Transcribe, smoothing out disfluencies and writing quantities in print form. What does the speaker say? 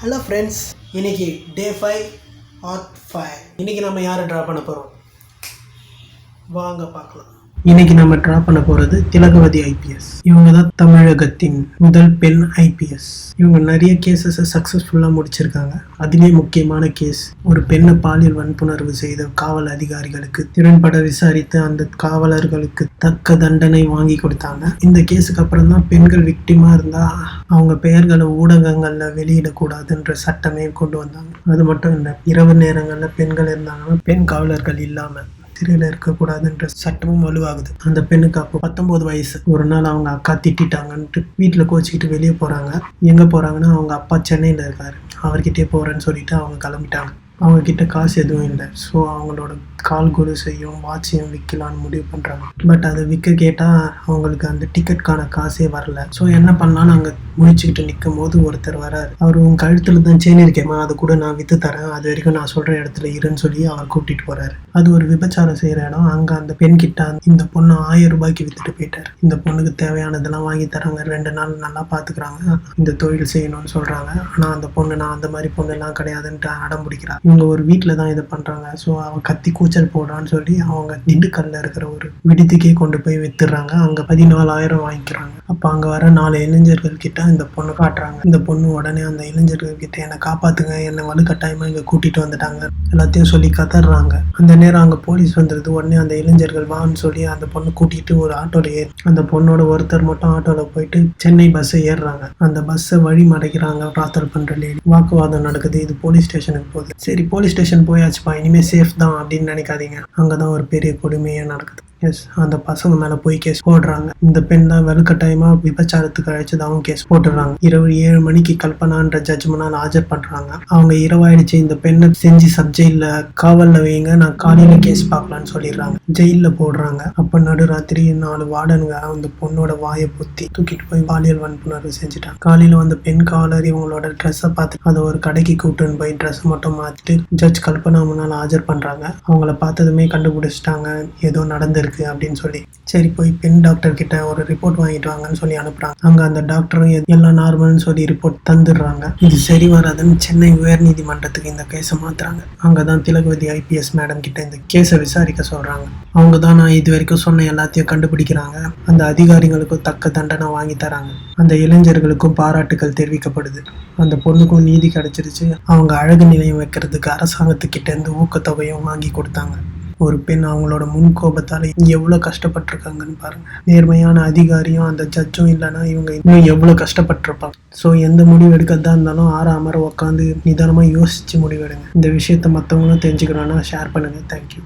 Hello friends, இன்றைக்கி டே 5 art 5. இன்றைக்கி நம்ம யாரை ட்ரா பண்ண போகிறோம் வாங்க பார்க்கலாம். இன்றைக்கி நம்ம ட்ரா பண்ண போகிறது திலகவதி ஐபிஎஸ். இவங்க தான் தமிழகத்தின் முதல் பெண் ஐபிஎஸ். இவங்க நிறைய கேசஸை சக்ஸஸ்ஃபுல்லாக முடிச்சிருக்காங்க. அதுலேயே முக்கியமான கேஸ், ஒரு பெண்ணை பாலியல் வன்புணர்வு செய்த காவல் அதிகாரிகளுக்கு திறன்பட விசாரித்து அந்த காவலர்களுக்கு தக்க தண்டனை வாங்கி கொடுத்தாங்க. இந்த கேஸுக்கு அப்புறம் தான் பெண்கள் விக்டிமாக இருந்தால் அவங்க பெயர்களை ஊடகங்களில் வெளியிடக்கூடாதுன்ற சட்டமே கொண்டு வந்தாங்க. அது மட்டும் இல்லை, இரவு நேரங்களில் பெண்கள் இருந்தாங்கன்னா பெண் காவலர்கள் இல்லாமல் சிறையில் இருக்கக்கூடாதுன்ற சட்டமும் வலுவாகுது. அந்த பெண்ணுக்கு அப்போ 19 வயசு. ஒரு நாள் அவங்க அக்கா திட்டாங்கன்ட்டு வீட்டில் கோச்சிக்கிட்டு வெளியே போகிறாங்க. எங்கே போகிறாங்கன்னா அவங்க அப்பா சென்னையில் இருக்காரு, அவர்கிட்டே போகிறேன்னு சொல்லிட்டு அவங்க கிளம்பிட்டாங்க. அவங்கக்கிட்ட காசு எதுவும் இல்லை. ஸோ அவங்களோட கால் கொலுசையும் வாட்சையும் விற்கலான்னு முடிவு பண்ணுறாங்க. பட் அதை விற்க கேட்டால் அவங்களுக்கு அந்த டிக்கெட்கான காசே வரல. ஸோ என்ன பண்ணலான்னு அங்கே முடிச்சுக்கிட்டு நிற்கும் போது ஒருத்தர் வராரு. அவர் உங்கள் கழுத்தில் தான் செயின் இருக்கேம்மா, அது கூட நான் விற்று தரேன், அது வரைக்கும் நான் சொல்கிற இடத்துல இருன்னு சொல்லி அவர் கூட்டிகிட்டு போகிறாரு. அது ஒரு விபச்சாரம் செய்கிற இடம். அங்கே அந்த பெண் கிட்ட இந்த பொண்ணு 1000 ரூபாய்க்கு விற்றுட்டு போயிட்டார். இந்த பொண்ணுக்கு தேவையானதெல்லாம் வாங்கி தராங்க, 2 நாள் நல்லா பார்த்துக்கிறாங்க, இந்த தொழில் செய்யணும்னு சொல்கிறாங்க. ஆனால் அந்த பொண்ணு நான் அந்த மாதிரி பொண்ணெல்லாம் கிடையாதுன்ட்டு அடம் பிடிக்கிறாங்க. இவங்க ஒரு வீட்டில் தான் இதை பண்ணுறாங்க. ஸோ அவன் கத்தி கூச்சல் போடுறான்னு சொல்லி அவங்க திண்டுக்கல்ல இருக்கிற ஒரு விடுதிக்கே கொண்டு போய் வித்துடுறாங்க. அங்கே 14,000 வாங்கிக்கிறாங்க. அப்போ அங்கே வர 4 இளைஞர்கள் கிட்ட இந்த பொண்ணு காட்டுறாங்க. இந்த பொண்ணு உடனே அந்த இளைஞர்கள் கிட்ட என்னை காப்பாற்றுங்க, என்னை வலுக்கட்டாயமாக இங்கே கூட்டிகிட்டு வந்துட்டாங்க எல்லாத்தையும் சொல்லி கதறாங்க. அந்த நேரம் அங்கே போலீஸ் வந்துடுது. உடனே அந்த இளைஞர்கள் வான்னு சொல்லி அந்த பொண்ணு கூட்டிகிட்டு ஒரு ஆட்டோவில் ஏறி அந்த பொண்ணோட ஒருத்தர் மட்டும் ஆட்டோவில் போயிட்டு சென்னை பஸ்ஸை ஏறுறாங்க. அந்த பஸ்ஸை வழி மறைக்கிறாங்க. பிரார்த்தனை பண்ணுற லேடி. வாக்குவாதம் நடக்குது. இது போலீஸ் ஸ்டேஷனுக்கு போகுது. சரி, போலீஸ் ஸ்டேஷன் போயாச்சுப்பா, இனிமேல் சேஃப் தான் அப்படின்னு நினைக்காதீங்க. அங்கே தான் ஒரு பெரிய கொடுமையாக நடக்குது. அந்த பசங்க மேலே போய் கேஸ் போடுறாங்க. இந்த பெண் தான் வலுக்கட்டாயமாக விபச்சாரத்துக்கு அழைச்சதாகவும் கேஸ் போட்டுடுறாங்க. இரவு 7 மணிக்கு கல்பனான்ற ஜட்ஜ் முன்னால் ஆஜர் பண்ணுறாங்க. அவங்க இரவாயிடுச்சு, இந்த பெண்ணை செஞ்சு சப்ஜெயிலில் காவலில் வைங்க, நான் காலையில் கேஸ் பார்க்கலான்னு சொல்லிடுறாங்க. ஜெயிலில் போடுறாங்க. அப்போ நடுராத்திரி 4 வார்டனுங்க அந்த பொண்ணோட வாயை பொத்தி தூக்கிட்டு போய் பாலியல் வன்புணர்வு செஞ்சுட்டாங்க. காலையில் வந்து பெண் காவலர் இவங்களோட ட்ரெஸ்ஸை பார்த்து அதை ஒரு கடைக்கு கூப்பிட்டுன்னு போய் ட்ரெஸ்ஸை மட்டும் மாற்றிட்டு ஜட்ஜ் கல்பனா முன்னால் ஆஜர் பண்ணுறாங்க. அவங்கள பார்த்ததுமே கண்டுபிடிச்சிட்டாங்க ஏதோ நடந்திருக்கு அப்படின்னு சொல்லி. சரி, போய் பெண் டாக்டர் கிட்ட ஒரு ரிப்போர்ட் வாங்கிட்டு வாங்கன்னு சொல்லி அனுப்புறாங்க. அங்க அந்த டாக்டரும் எல்லாம் நார்மல்னு சொல்லி ரிப்போர்ட் தந்துடுறாங்க. இது சரி வராதுன்னு சென்னை உயர்நீதிமன்றத்துக்கு இந்த கேஸை மாத்துறாங்க. அங்கதான் திலகவதி ஐபிஎஸ் மேடம் கிட்ட இந்த கேஸை விசாரிக்க சொல்றாங்க. அவங்க தான் நான் இது வரைக்கும் சொன்ன எல்லாத்தையும் கண்டுபிடிக்கிறாங்க. அந்த அதிகாரிகளுக்கும் தக்க தண்டனை வாங்கி தராங்க. அந்த இளைஞர்களுக்கும் பாராட்டுகள் தெரிவிக்கப்படுது. அந்த பொண்ணுக்கும் நீதி கிடைச்சிருச்சு. அவங்க அழகு நிலையம் வைக்கிறதுக்கு அரசாங்கத்துக்கிட்ட இருந்து ஊக்கத்தொகையும் வாங்கி கொடுத்தாங்க. ஒரு பெண் அவங்களோட முன்கோபத்தால் எவ்வளோ கஷ்டப்பட்டிருக்காங்கன்னு பாருங்க. நேர்மையான அதிகாரியும் அந்த ஜட்ஜும் இல்லைன்னா இவங்க இன்னும் எவ்வளோ கஷ்டப்பட்டிருப்பாங்க. ஸோ எந்த முடிவு எடுக்கிறதா இருந்தாலும் ஆறாமர உட்காந்து நிதானமாக யோசிச்சு முடிவெடுங்க. இந்த விஷயத்த மற்றவங்களும் தெரிஞ்சுக்கணும்னா ஷேர் பண்ணுங்க. தேங்க்யூ.